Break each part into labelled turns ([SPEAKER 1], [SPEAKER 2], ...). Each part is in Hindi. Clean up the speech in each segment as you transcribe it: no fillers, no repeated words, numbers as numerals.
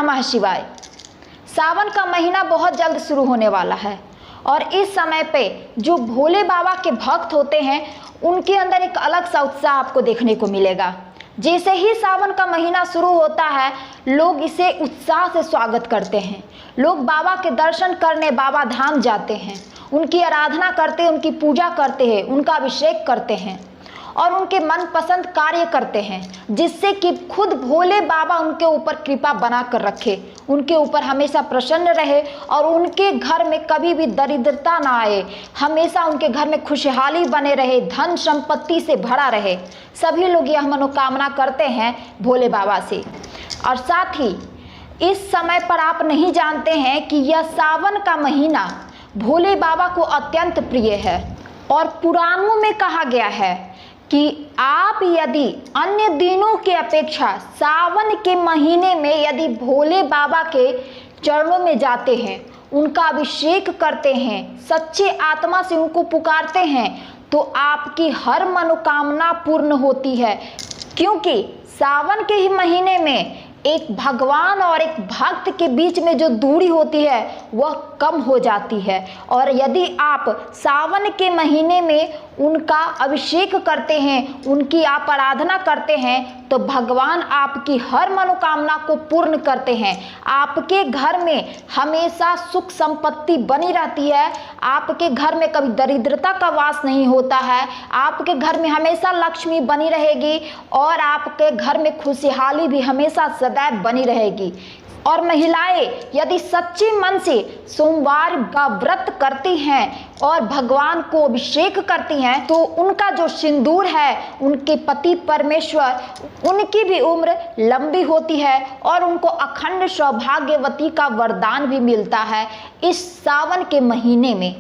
[SPEAKER 1] नमः शिवाय। सावन का महीना बहुत जल्द शुरू होने वाला है और इस समय पे जो भोले बाबा के भक्त होते हैं उनके अंदर एक अलग सा उत्साह आपको देखने को मिलेगा। जैसे ही सावन का महीना शुरू होता है लोग इसे उत्साह से स्वागत करते हैं। लोग बाबा के दर्शन करने बाबा धाम जाते हैं, उनकी आराधना करते हैं, उनकी पूजा करते हैं, उनका अभिषेक करते हैं और उनके मनपसंद कार्य करते हैं, जिससे कि खुद भोले बाबा उनके ऊपर कृपा बना कर रखे, उनके ऊपर हमेशा प्रसन्न रहे और उनके घर में कभी भी दरिद्रता ना आए, हमेशा उनके घर में खुशहाली बने रहे, धन संपत्ति से भरा रहे। सभी लोग यह मनोकामना करते हैं भोले बाबा से। और साथ ही इस समय पर आप नहीं जानते हैं कि यह सावन का महीना भोले बाबा को अत्यंत प्रिय है और पुराणों में कहा गया है कि आप यदि अन्य दिनों के अपेक्षा सावन के महीने में यदि भोले बाबा के चरणों में जाते हैं, उनका अभिषेक करते हैं, सच्चे आत्मा से उनको पुकारते हैं, तो आपकी हर मनोकामना पूर्ण होती है। क्योंकि सावन के ही महीने में एक भगवान और एक भक्त के बीच में जो दूरी होती है वह कम हो जाती है। और यदि आप सावन के महीने में उनका अभिषेक करते हैं, उनकी आप आराधना करते हैं, तो भगवान आपकी हर मनोकामना को पूर्ण करते हैं। आपके घर में हमेशा सुख संपत्ति बनी रहती है, आपके घर में कभी दरिद्रता का वास नहीं होता है, आपके घर में हमेशा लक्ष्मी बनी रहेगी और आपके घर में खुशहाली भी हमेशा सदैव बनी रहेगी। और महिलाएं यदि सच्चे मन से सोमवार का व्रत करती हैं और भगवान को अभिषेक करती हैं, तो उनका जो सिंदूर है, उनके पति परमेश्वर, उनकी भी उम्र लंबी होती है और उनको अखंड सौभाग्यवती का वरदान भी मिलता है इस सावन के महीने में।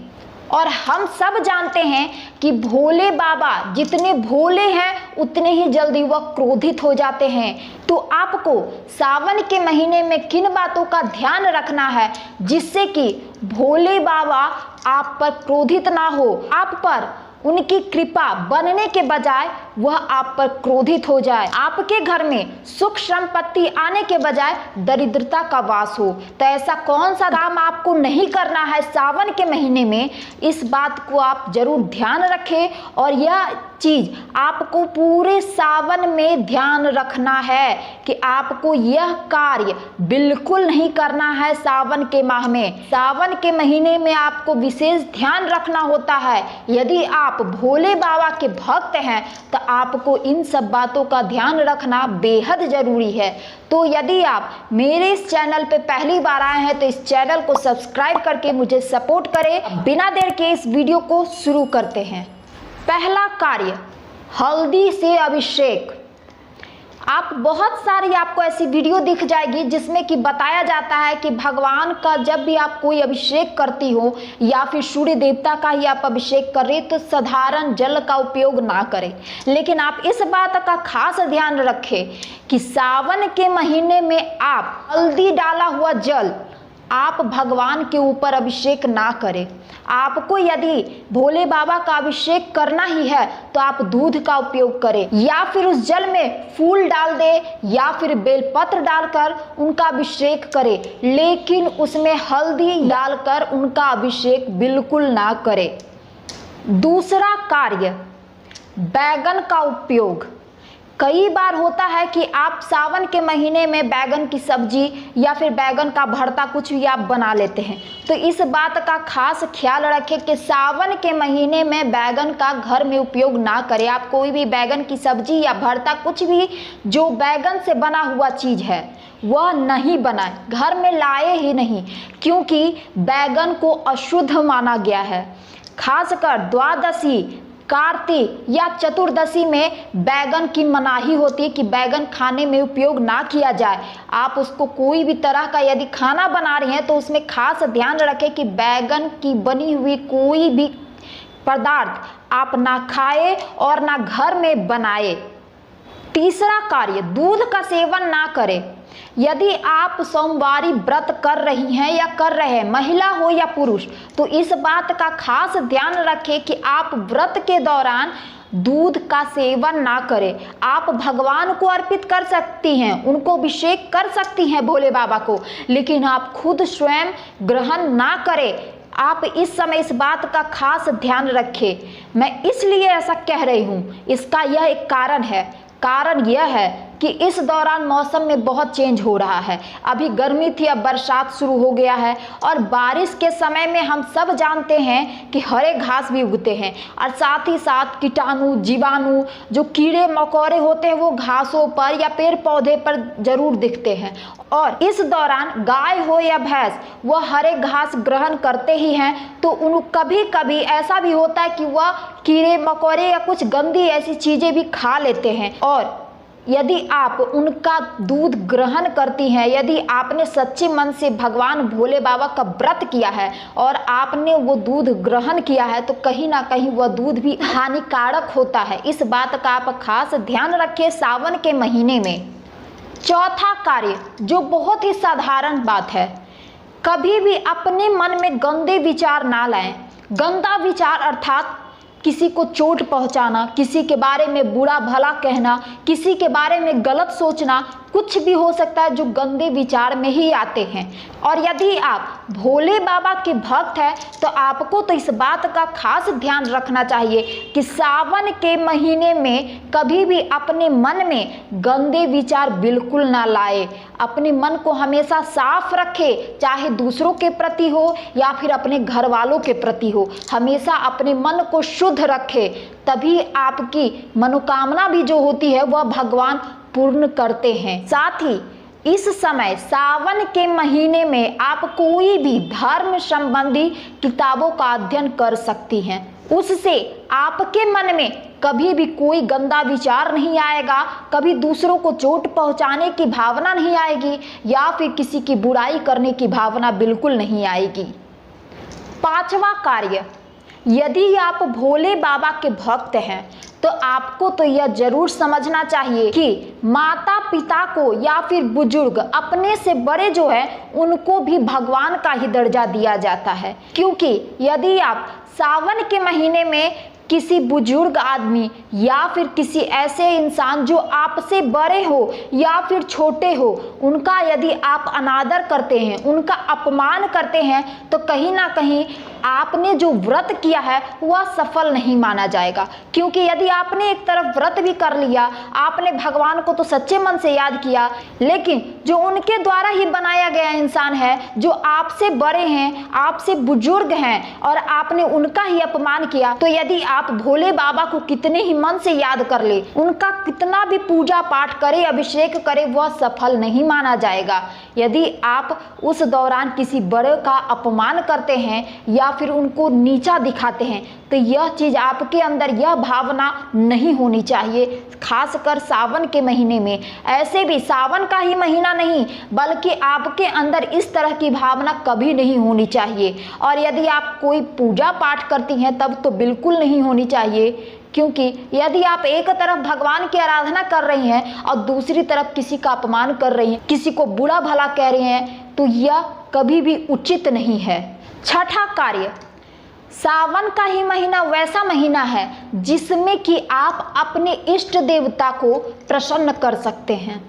[SPEAKER 1] और हम सब जानते हैं कि भोले बाबा जितने भोले हैं उतने ही जल्दी वह क्रोधित हो जाते हैं। तो आपको सावन के महीने में किन बातों का ध्यान रखना है जिससे कि भोले बाबा आप पर क्रोधित ना हो, आप पर उनकी कृपा बनने के बजाय वह आप पर क्रोधित हो जाए, आपके घर में सुख संपत्ति आने के बजाय दरिद्रता का वास हो। तो ऐसा कौन सा काम आपको नहीं करना है सावन के महीने में, इस बात को आप जरूर ध्यान रखें। और यह चीज आपको पूरे सावन में ध्यान रखना है कि आपको यह कार्य बिल्कुल नहीं करना है सावन के माह में। सावन के महीने में आपको विशेष ध्यान रखना होता है। यदि आप भोले बाबा के भक्त हैं तो आपको इन सब बातों का ध्यान रखना बेहद जरूरी है। तो यदि आप मेरे इस चैनल पे पहली बार आए हैं तो इस चैनल को सब्सक्राइब करके मुझे सपोर्ट करें। बिना देर के इस वीडियो को शुरू करते हैं। पहला कार्य, हल्दी से अभिषेक। आप बहुत सारी आपको ऐसी वीडियो दिख जाएगी जिसमें कि बताया जाता है कि भगवान का जब भी आप कोई अभिषेक करती हो या फिर सूर्य देवता का ही आप अभिषेक कर रहे तो साधारण जल का उपयोग ना करें। लेकिन आप इस बात का खास ध्यान रखें कि सावन के महीने में आप हल्दी डाला हुआ जल आप भगवान के ऊपर अभिषेक ना करें। आपको यदि भोले बाबा का अभिषेक करना ही है तो आप दूध का उपयोग करें या फिर उस जल में फूल डाल दे या फिर बेलपत्र डालकर उनका अभिषेक करें, लेकिन उसमें हल्दी डालकर उनका अभिषेक बिल्कुल ना करें। दूसरा कार्य, बैगन का उपयोग। कई बार होता है कि आप सावन के महीने में बैगन की सब्जी या फिर बैगन का भरता कुछ भी आप बना लेते हैं, तो इस बात का खास ख्याल रखें कि सावन के महीने में बैगन का घर में उपयोग ना करें। आप कोई भी बैगन की सब्जी या भरता कुछ भी जो बैगन से बना हुआ चीज है वह नहीं बनाए, घर में लाए ही नहीं, क्योंकि बैगन को अशुद्ध माना गया है। खासकर द्वादशी, कार्तिक या चतुर्दशी में बैगन की मनाही होती है कि बैगन खाने में उपयोग ना किया जाए। आप उसको कोई भी तरह का यदि खाना बना रहे हैं तो उसमें खास ध्यान रखें कि बैगन की बनी हुई कोई भी पदार्थ आप ना खाए और ना घर में बनाए। तीसरा कार्य, दूध का सेवन ना करें। यदि आप सोमवारी व्रत कर रही हैं या कर रहे हैं, महिला हो या पुरुष, तो इस बात का खास ध्यान रखें कि आप व्रत के दौरान दूध का सेवन ना करें। आप भगवान को अर्पित कर सकती हैं, उनको अभिषेक कर सकती हैं भोले बाबा को, लेकिन आप खुद स्वयं ग्रहण ना करें। आप इस समय इस बात का खास ध्यान रखें। मैं इसलिए ऐसा कह रही हूँ, इसका यह एक कारण है। कारण यह है कि इस दौरान मौसम में बहुत चेंज हो रहा है। अभी गर्मी थी, अब बरसात शुरू हो गया है, और बारिश के समय में हम सब जानते हैं कि हरे घास भी उगते हैं, और साथ ही साथ कीटाणु, जीवाणु, जो कीड़े मकोड़े होते हैं वो घासों पर या पेड़ पौधे पर जरूर दिखते हैं। और इस दौरान गाय हो या भैंस, वह हरे घास ग्रहण करते ही हैं, तो उन कभी कभी ऐसा भी होता है कि वह कीड़े मकोड़े या कुछ गंदी ऐसी चीज़ें भी खा लेते हैं। और यदि आप उनका दूध ग्रहण करती हैं, यदि आपने सच्चे मन से भगवान भोले बाबा का व्रत किया है और आपने वो दूध ग्रहण किया है, तो कहीं ना कहीं वह दूध भी हानिकारक होता है। इस बात का आप खास ध्यान रखें सावन के महीने में। चौथा कार्य, जो बहुत ही साधारण बात है, कभी भी अपने मन में गंदे विचार ना लाएं। गंदा विचार अर्थात किसी को चोट पहुंचाना, किसी के बारे में बुरा भला कहना, किसी के बारे में गलत सोचना, कुछ भी हो सकता है जो गंदे विचार में ही आते हैं। और यदि आप भोले बाबा के भक्त हैं तो आपको तो इस बात का खास ध्यान रखना चाहिए कि सावन के महीने में कभी भी अपने मन में गंदे विचार बिल्कुल ना लाए। अपने मन को हमेशा साफ रखे, चाहे दूसरों के प्रति हो या फिर अपने घर वालों के प्रति हो। हमेशा अपने मन को शुद्ध रखे, तभी आपकी मनोकामना भी जो होती है वह भगवान पूर्ण करते हैं। साथ ही इस समय सावन के महीने में आप कोई भी धर्म संबंधी किताबों का अध्ययन कर सकती हैं। उससे आपके मन में कभी भी कोई गंदा विचार नहीं आएगा, कभी दूसरों को चोट पहुंचाने की भावना नहीं आएगी, या फिर किसी की बुराई करने की भावना बिल्कुल नहीं आएगी। पांचवा कार्य, यदि आप भोले बाबा के भक्त हैं तो आपको तो यह जरूर समझना चाहिए कि माता पिता को या फिर बुजुर्ग, अपने से बड़े जो है, उनको भी भगवान का ही दर्जा दिया जाता है। क्योंकि यदि आप सावन के महीने में किसी बुजुर्ग आदमी या फिर किसी ऐसे इंसान जो आपसे बड़े हो या फिर छोटे हो, उनका यदि आप अनादर करते हैं, उनका अपमान करते हैं, तो कहीं ना कहीं आपने जो व्रत किया है वह सफल नहीं माना जाएगा। क्योंकि यदि आपने एक तरफ व्रत भी कर लिया, आपने भगवान को तो सच्चे मन से याद किया, लेकिन जो उनके द्वारा ही बनाया गया इंसान है, जो आपसे बड़े हैं, आपसे बुजुर्ग हैं, और आपने उनका ही अपमान किया, तो यदि आप भोले बाबा को कितने ही मन से याद कर ले, उनका कितना भी पूजा पाठ करे, अभिषेक करे, वह सफल नहीं माना जाएगा। यदि आप उस दौरान किसी बड़े का अपमान करते हैं या फिर उनको नीचा दिखाते हैं, तो यह चीज आपके अंदर, यह भावना नहीं होनी चाहिए। खासकर सावन के महीने में, ऐसे भी सावन का ही महीना नहीं बल्कि आपके अंदर इस तरह की भावना कभी नहीं होनी चाहिए। और यदि आप कोई पूजा पाठ करती हैं तब तो बिल्कुल नहीं होनी चाहिए, क्योंकि यदि आप एक तरफ भगवान की आराधना कर रही हैं और दूसरी तरफ किसी का अपमान कर रही हैं, किसी को बुरा भला कह रही हैं, तो यह कभी भी उचित नहीं है। छठा कार्य, सावन का ही महीना वैसा महीना है जिसमें कि आप अपने इष्ट देवता को प्रसन्न कर सकते हैं,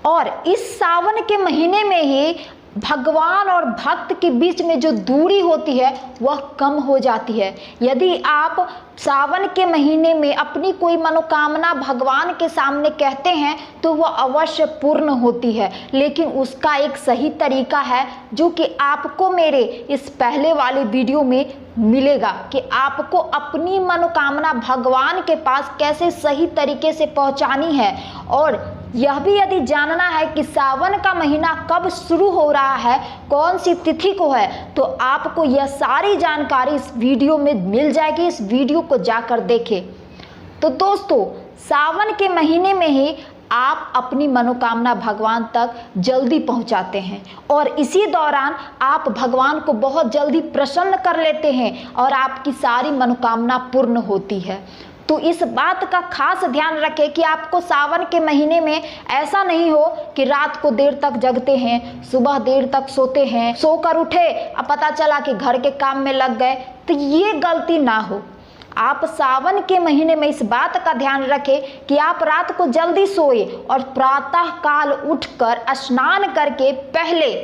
[SPEAKER 1] और इस सावन के महीने में ही भगवान और भक्त के बीच में जो दूरी होती है वह कम हो जाती है। यदि आप सावन के महीने में अपनी कोई मनोकामना भगवान के सामने कहते हैं तो वह अवश्य पूर्ण होती है, लेकिन उसका एक सही तरीका है जो कि आपको मेरे इस पहले वाले वीडियो में मिलेगा कि आपको अपनी मनोकामना भगवान के पास कैसे सही तरीके से पहुंचानी है। और यह भी यदि जानना है कि सावन का महीना कब शुरू हो रहा है, कौन सी तिथि को है, तो आपको यह सारी जानकारी इस वीडियो में मिल जाएगी। इस वीडियो को जाकर देखें। तो दोस्तों, सावन के महीने में ही आप अपनी मनोकामना भगवान तक जल्दी पहुंचाते हैं, और इसी दौरान आप भगवान को बहुत जल्दी प्रसन्न कर लेते हैं और आपकी सारी मनोकामना पूर्ण होती है। तो इस बात का खास ध्यान रखें कि आपको सावन के महीने में ऐसा नहीं हो कि रात को देर तक जगते हैं, सुबह देर तक सोते हैं, सोकर उठे अब पता चला कि घर के काम में लग गए, तो ये गलती ना हो। आप सावन के महीने में इस बात का ध्यान रखें कि आप रात को जल्दी सोए और प्रातः काल उठकर स्नान करके पहले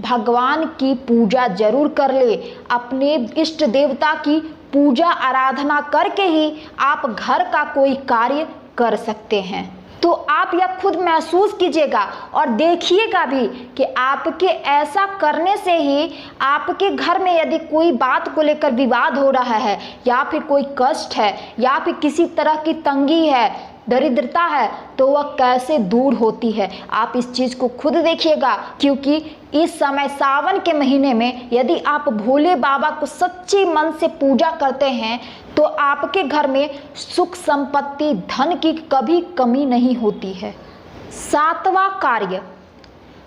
[SPEAKER 1] भगवान की पूजा जरूर कर ले। अपने इष्ट देवता की पूजा आराधना करके ही आप घर का कोई कार्य कर सकते हैं। तो आप यह खुद महसूस कीजिएगा और देखिएगा भी कि आपके ऐसा करने से ही आपके घर में यदि कोई बात को लेकर विवाद हो रहा है या फिर कोई कष्ट है या फिर किसी तरह की तंगी है, दरिद्रता है, तो वह कैसे दूर होती है। आप इस चीज़ को खुद देखिएगा, क्योंकि इस समय सावन के महीने में यदि आप भोले बाबा को सच्चे मन से पूजा करते हैं तो आपके घर में सुख संपत्ति धन की कभी कमी नहीं होती है। 7वां कार्य,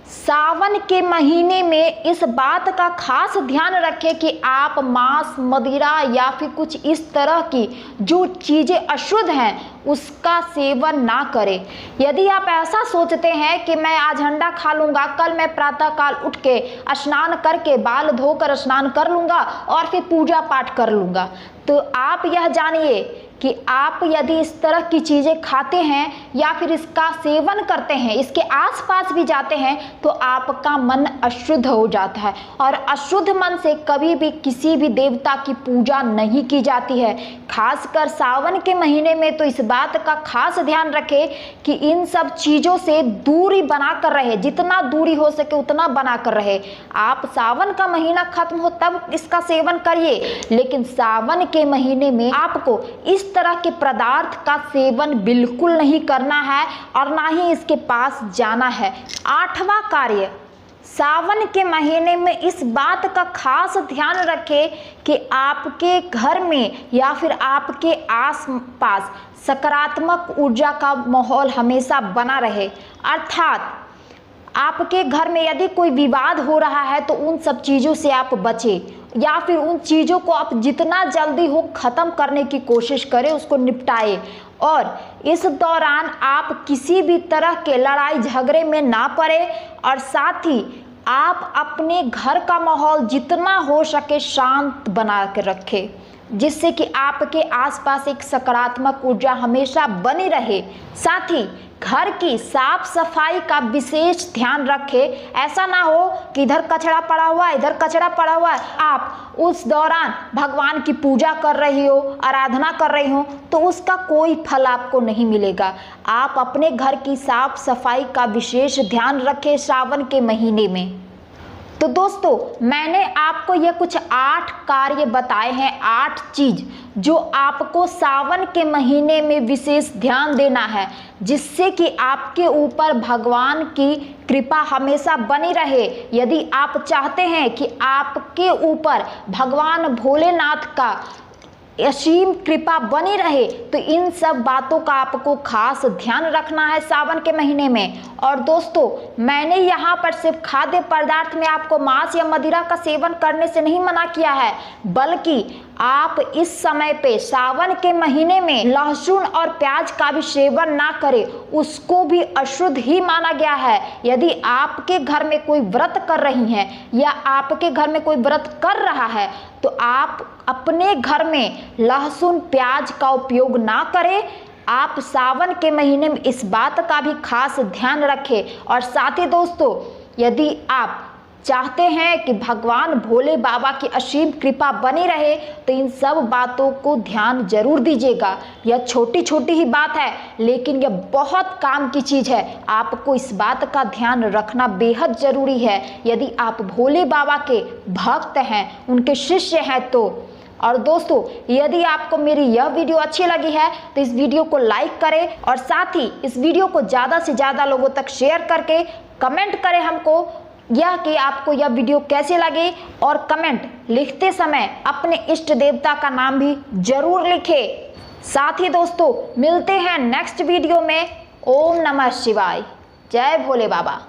[SPEAKER 1] सावन के महीने में इस बात का खास ध्यान रखें कि आप मांस, मदिरा या फिर कुछ इस तरह की जो चीज़ें अशुद्ध हैं उसका सेवन ना करें। यदि आप ऐसा सोचते हैं कि मैं आज अंडा खा लूँगा, कल मैं प्रातःकाल उठ के स्नान करके बाल धोकर स्नान कर लूँगा और फिर पूजा पाठ कर लूँगा, तो आप यह जानिए कि आप यदि इस तरह की चीज़ें खाते हैं या फिर इसका सेवन करते हैं, इसके आसपास भी जाते हैं, तो आपका मन अशुद्ध हो जाता है और अशुद्ध मन से कभी भी किसी भी देवता की पूजा नहीं की जाती है। खासकर सावन के महीने में तो इस बात का खास ध्यान रखें कि इन सब चीज़ों से दूरी बना कर रहे, जितना दूरी हो सके उतना बना कर रहे। आप सावन का महीना खत्म हो तब इसका सेवन करिए, लेकिन सावन के महीने में आपको इस तरह के पदार्थ का सेवन बिल्कुल नहीं करना है और ना ही इसके पास जाना है। 8वां कार्य, सावन के महीने में इस बात का खास ध्यान रखें कि आपके घर में या फिर आपके आसपास सकारात्मक ऊर्जा का माहौल हमेशा बना रहे। अर्थात आपके घर में यदि कोई विवाद हो रहा है तो उन सब चीज़ों से आप बचें या फिर उन चीज़ों को आप जितना जल्दी हो ख़त्म करने की कोशिश करें, उसको निपटाएं। और इस दौरान आप किसी भी तरह के लड़ाई झगड़े में ना पड़े और साथ ही आप अपने घर का माहौल जितना हो सके शांत बना के रखें, जिससे कि आपके आसपास एक सकारात्मक ऊर्जा हमेशा बनी रहे। साथ ही घर की साफ सफाई का विशेष ध्यान रखें। ऐसा ना हो कि इधर कचरा पड़ा हुआ है, इधर कचरा पड़ा हुआ है, आप उस दौरान भगवान की पूजा कर रही हो, आराधना कर रही हो, तो उसका कोई फल आपको नहीं मिलेगा। आप अपने घर की साफ सफाई का विशेष ध्यान रखें सावन के महीने में। तो दोस्तों, मैंने आपको ये कुछ 8 कार्य बताए हैं, 8 चीज़ जो आपको सावन के महीने में विशेष ध्यान देना है, जिससे कि आपके ऊपर भगवान की कृपा हमेशा बनी रहे। यदि आप चाहते हैं कि आपके ऊपर भगवान भोलेनाथ का असीम कृपा बनी रहे, तो इन सब बातों का आपको खास ध्यान रखना है सावन के महीने में। और दोस्तों, मैंने यहाँ पर सिर्फ खाद्य पदार्थ में आपको मांस या मदिरा का सेवन करने से नहीं मना किया है, बल्कि आप इस समय पे सावन के महीने में लहसुन और प्याज का भी सेवन ना करें, उसको भी अशुद्ध ही माना गया है। यदि आपके घर में कोई व्रत कर रही हैं या आपके घर में कोई व्रत कर रहा है, तो आप अपने घर में लहसुन प्याज का उपयोग ना करें। आप सावन के महीने में इस बात का भी खास ध्यान रखें। और साथ ही दोस्तों, यदि आप चाहते हैं कि भगवान भोले बाबा की असीम कृपा बनी रहे, तो इन सब बातों को ध्यान जरूर दीजिएगा। यह छोटी छोटी ही बात है, लेकिन यह बहुत काम की चीज़ है। आपको इस बात का ध्यान रखना बेहद ज़रूरी है यदि आप भोले बाबा के भक्त हैं, उनके शिष्य हैं तो। और दोस्तों, यदि आपको मेरी यह वीडियो अच्छी लगी है तो इस वीडियो को लाइक करें और साथ ही इस वीडियो को ज़्यादा से ज़्यादा लोगों तक शेयर करके कमेंट करें हमको यह कि आपको यह वीडियो कैसे लगे। और कमेंट लिखते समय अपने इष्ट देवता का नाम भी जरूर लिखें। साथ ही दोस्तों, मिलते हैं नेक्स्ट वीडियो में। ओम नमः शिवाय। जय भोले बाबा।